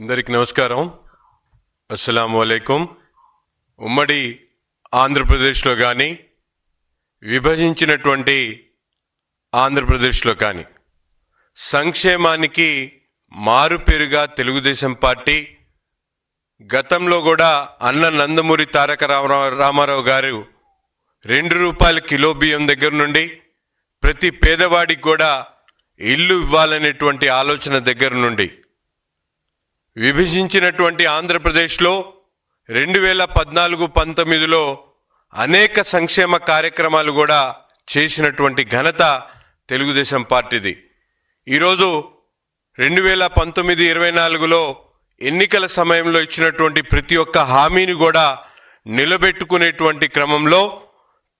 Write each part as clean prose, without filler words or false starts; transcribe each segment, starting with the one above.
అందరికి నమస్కారం. అస్సలాము అలైకుం. ఉమ్మడి ఆంధ్రప్రదేశ్లో కానీ విభజించినటువంటి ఆంధ్రప్రదేశ్లో కానీ సంక్షేమానికి మారుపేరుగా తెలుగుదేశం పార్టీ గతంలో కూడా అన్న నందమూరి తారక రామారావు గారు ₹2 కిలో బియ్యం దగ్గర నుండి ప్రతి పేదవాడికి కూడా ఇల్లు ఇవ్వాలనేటువంటి ఆలోచన దగ్గర నుండి విభజించినటువంటి ఆంధ్రప్రదేశ్లో 2014-19లో అనేక సంక్షేమ కార్యక్రమాలు కూడా చేసినటువంటి ఘనత తెలుగుదేశం పార్టీది. ఈరోజు 2019-24లో ఎన్నికల సమయంలో ఇచ్చినటువంటి ప్రతి ఒక్క హామీని కూడా నిలబెట్టుకునేటువంటి క్రమంలో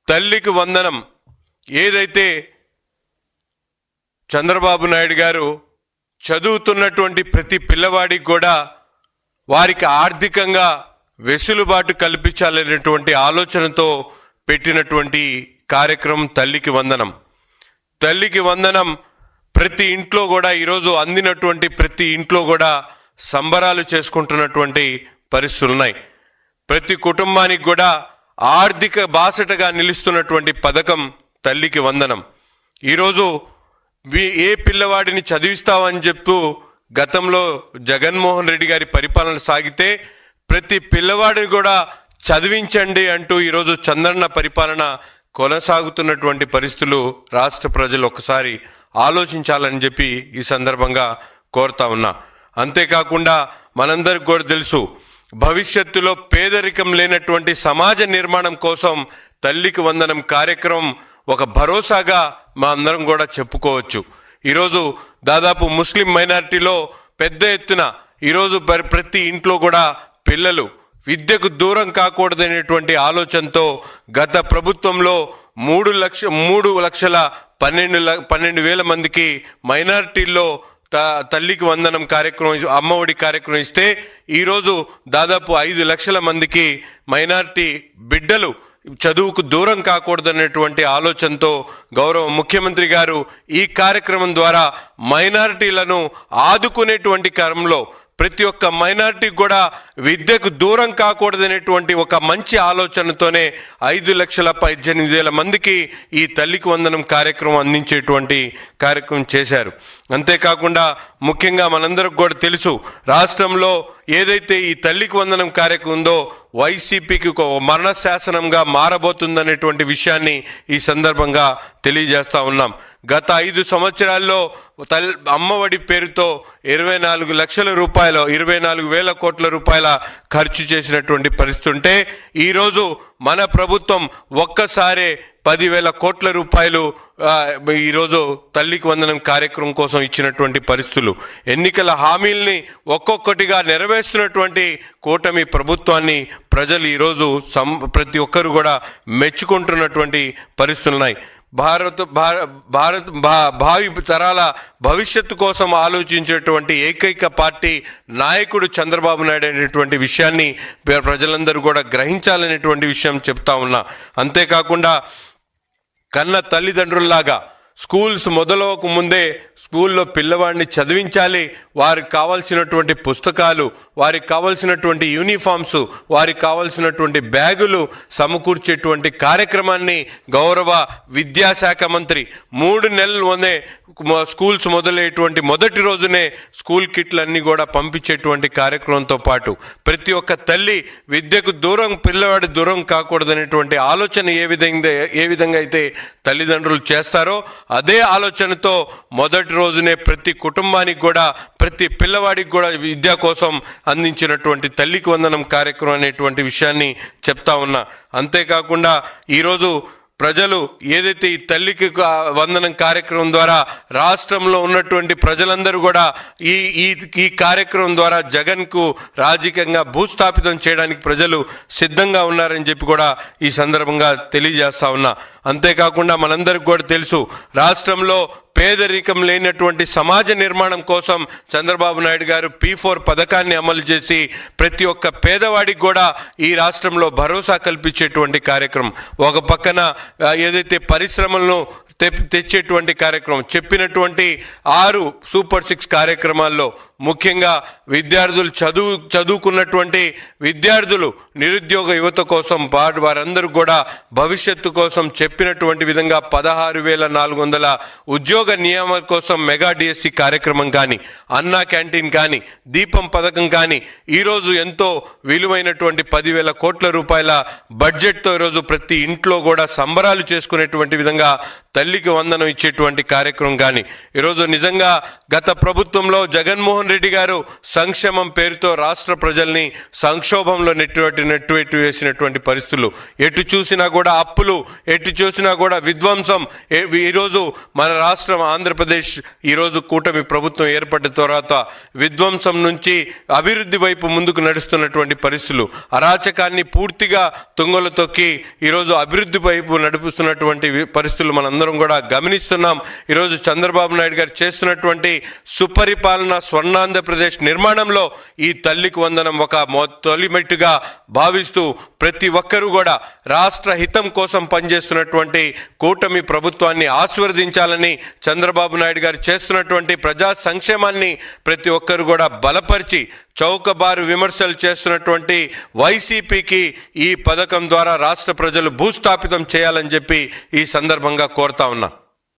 తల్లికి వందనం ఏదైతే చంద్రబాబు నాయుడు గారు చదువుతున్నటువంటి ప్రతి పిల్లవాడికి కూడా వారికి ఆర్థికంగా వెసులుబాటు కల్పించాలనేటువంటి ఆలోచనతో పెట్టినటువంటి కార్యక్రమం తల్లికి వందనం. తల్లికి వందనం ప్రతి ఇంట్లో కూడా ఈరోజు అందినటువంటి ప్రతి ఇంట్లో కూడా సంబరాలు చేసుకుంటున్నటువంటి పరిస్థితులు ఉన్నాయి. ప్రతి కుటుంబానికి కూడా ఆర్థిక బాసటగా నిలుస్తున్నటువంటి పథకం తల్లికి వందనం. ఈరోజు ఏ పిల్లవాడిని చదివిస్తావని చెప్తూ గతంలో జగన్మోహన్ రెడ్డి గారి పరిపాలన సాగితే ప్రతి పిల్లవాడిని కూడా చదివించండి అంటూ ఈరోజు చంద్రన్న పరిపాలన కొనసాగుతున్నటువంటి పరిస్థితులు రాష్ట్ర ప్రజలు ఒకసారి ఆలోచించాలని చెప్పి ఈ సందర్భంగా కోరుతా ఉన్నా. అంతేకాకుండా మనందరికి కూడా తెలుసు, భవిష్యత్తులో పేదరికం లేనటువంటి సమాజ నిర్మాణం కోసం తల్లికి వందనం కార్యక్రమం ఒక భరోసాగా మా అందరం కూడా చెప్పుకోవచ్చు. ఈరోజు దాదాపు ముస్లిం మైనారిటీలో పెద్ద ఎత్తున ఈరోజు ప్రతి ఇంట్లో కూడా పిల్లలు విద్యకు దూరం కాకూడదనేటువంటి ఆలోచనతో గత ప్రభుత్వంలో 3,12,000 మందికి మైనారిటీల్లో తల్లికి వందనం కార్యక్రమం అమ్మఒడి కార్యక్రమం ఇస్తే ఈరోజు దాదాపు 5 లక్షల మందికి మైనారిటీ బిడ్డలు చదువుకు దూరం కాకూడదనేటువంటి ఆలోచనతో గౌరవ ముఖ్యమంత్రి గారు ఈ కార్యక్రమం ద్వారా మైనారిటీలను ఆదుకునేటువంటి క్రమంలో ప్రతి ఒక్క మైనారిటీకి కూడా విద్యకు దూరం కాకూడదనేటువంటి ఒక మంచి ఆలోచనతోనే 5,18,000 మందికి ఈ తల్లికి వందనం కార్యక్రమం అందించేటువంటి కార్యక్రమం చేశారు. అంతేకాకుండా ముఖ్యంగా మనందరికి కూడా తెలుసు, రాష్ట్రంలో ఏదైతే ఈ తల్లికి వందనం కార్యక్రమం ఉందో వైసీపీకి ఒక మరణ శాసనంగా మారబోతుందనేటువంటి విషయాన్ని ఈ సందర్భంగా తెలియజేస్తా ఉన్నాం. గత 5 సంవత్సరాల్లో అమ్మఒడి పేరుతో 24 లక్షల రూపాయలు 24,000 కోట్ల రూపాయల ఖర్చు చేసినటువంటి పరిస్థితి ఉంటే ఈరోజు మన ప్రభుత్వం ఒక్కసారే 10,000 కోట్ల రూపాయలు ఈరోజు తల్లికి వందనం కార్యక్రమం కోసం ఇచ్చినటువంటి పరిస్థితులు, ఎన్నికల హామీల్ని ఒక్కొక్కటిగా నెరవేరుస్తున్నటువంటి కూటమి ప్రభుత్వాన్ని ప్రజలు ఈరోజు ప్రతి ఒక్కరు కూడా మెచ్చుకుంటున్నటువంటి పరిస్థితులు ఉన్నాయి. భావి తరాల భవిష్యత్తు కోసం ఆలోచించేటువంటి ఏకైక పార్టీ నాయకుడు చంద్రబాబు నాయుడు అనేటువంటి విషయాన్ని ప్రజలందరూ కూడా గ్రహించాలనేటువంటి విషయం చెప్తా ఉన్నా. అంతేకాకుండా కన్న తల్లిదండ్రుల్లాగా స్కూల్స్ మొదలవక ముందే స్కూల్లో పిల్లవాడిని చదివించాలి, వారికి కావాల్సినటువంటి పుస్తకాలు, వారికి కావాల్సినటువంటి యూనిఫామ్స్, వారికి కావాల్సినటువంటి బ్యాగులు సమకూర్చేటువంటి కార్యక్రమాన్ని గౌరవ విద్యాశాఖ మంత్రి 3 నెలల ముందే స్కూల్స్ మొదలయ్యేటువంటి మొదటి రోజునే స్కూల్ కిట్లన్నీ కూడా పంపించేటువంటి కార్యక్రమంతో పాటు ప్రతి ఒక్క తల్లి విద్యకు పిల్లవాడి దూరం కాకూడదనేటువంటి ఆలోచన ఏ విధంగా అయితే తల్లిదండ్రులు చేస్తారో అదే ఆలోచనతో మొదటి రోజునే ప్రతి కుటుంబానికి కూడా ప్రతి పిల్లవాడికి కూడా విద్య కోసం అందించినటువంటి తల్లికి వందనం కార్యక్రమం అనేటువంటి విషయాన్ని చెప్తా ఉన్నా. అంతేకాకుండా ఈరోజు ప్రజలు ఏదైతే ఈ తల్లికి వందనం కార్యక్రమం ద్వారా రాష్ట్రంలో ఉన్నటువంటి ప్రజలందరూ కూడా ఈ కార్యక్రమం ద్వారా జగన్కు రాజకీయంగా భూస్థాపితం చేయడానికి ప్రజలు సిద్ధంగా ఉన్నారని చెప్పి కూడా ఈ సందర్భంగా తెలియజేస్తా ఉన్నా. అంతేకాకుండా మనందరికి కూడా తెలుసు, రాష్ట్రంలో పేదరికం లేనటువంటి సమాజ నిర్మాణం కోసం చంద్రబాబు నాయుడు గారు P4 పథకాన్ని అమలు చేసి ప్రతి ఒక్క పేదవాడికి కూడా ఈ రాష్ట్రంలో భరోసా కల్పించేటువంటి కార్యక్రమం. ఒక పక్కన ఏదైతే పరిశ్రమలను తెచ్చేటువంటి కార్యక్రమం. చెప్పినటువంటి 6 సూపర్ 6 కార్యక్రమాల్లో ముఖ్యంగా విద్యార్థులు చదువుకున్నటువంటి విద్యార్థులు, నిరుద్యోగ యువత కోసం వారందరూ కూడా భవిష్యత్తు కోసం చెప్పినటువంటి విధంగా 16,400 ఉద్యోగ నియామక కోసం మెగా డిఎస్సి కార్యక్రమం కానీ, అన్నా క్యాంటీన్ కానీ, దీపం పథకం కానీ, ఈరోజు ఎంతో విలువైనటువంటి 10,000 కోట్ల రూపాయల బడ్జెట్తో ఈరోజు ప్రతి ఇంట్లో కూడా సంబరాలు చేసుకునేటువంటి విధంగా తల్లికి వందనం ఇచ్చేటువంటి కార్యక్రమం కానీ, ఈరోజు నిజంగా గత ప్రభుత్వంలో జగన్మోహన్ రెడ్డి గారు సంక్షేమం పేరుతో రాష్ట్ర ప్రజల్ని సంక్షోభంలో నెట్టివేటు వేసినటువంటి పరిస్థితులు, ఎటు చూసినా కూడా అప్పులు, ఎటు చూసినా కూడా విధ్వంసం. ఈరోజు మన రాష్ట్రం ఆంధ్రప్రదేశ్ ఈరోజు కూటమి ప్రభుత్వం ఏర్పడిన తర్వాత విధ్వంసం నుంచి అభివృద్ధి వైపు ముందుకు నడుస్తున్నటువంటి పరిస్థితులు, అరాచకాన్ని పూర్తిగా తుంగలు తొక్కి ఈరోజు అభివృద్ధి వైపు నడుపుతున్నటువంటి పరిస్థితులు మనందరం కూడా గమనిస్తున్నాం. ఈరోజు చంద్రబాబు నాయుడు గారు చేస్తున్నటువంటి సుపరిపాలన స్వర్ణాంధ్రప్రదేశ్ నిర్మాణంలో ఈ తల్లికి వందనం ఒక తొలిమెట్టుగా భావిస్తూ ప్రతి ఒక్కరూ కూడా రాష్ట్ర హితం కోసం పనిచేస్తున్నటువంటి కూటమి ప్రభుత్వాన్ని ఆశీర్వదించాలని, చంద్రబాబు నాయుడు గారు చేస్తున్నటువంటి ప్రజా సంక్షేమాన్ని ప్రతి ఒక్కరు కూడా బలపరిచి చౌకబారు విమర్శలు చేస్తున్నటువంటి వైసీపీకి ఈ పథకం ద్వారా రాష్ట్ర ప్రజలు భూస్థాపితం చేయాలని చెప్పి ఈ సందర్భంగా కోరుతా ఉన్నా.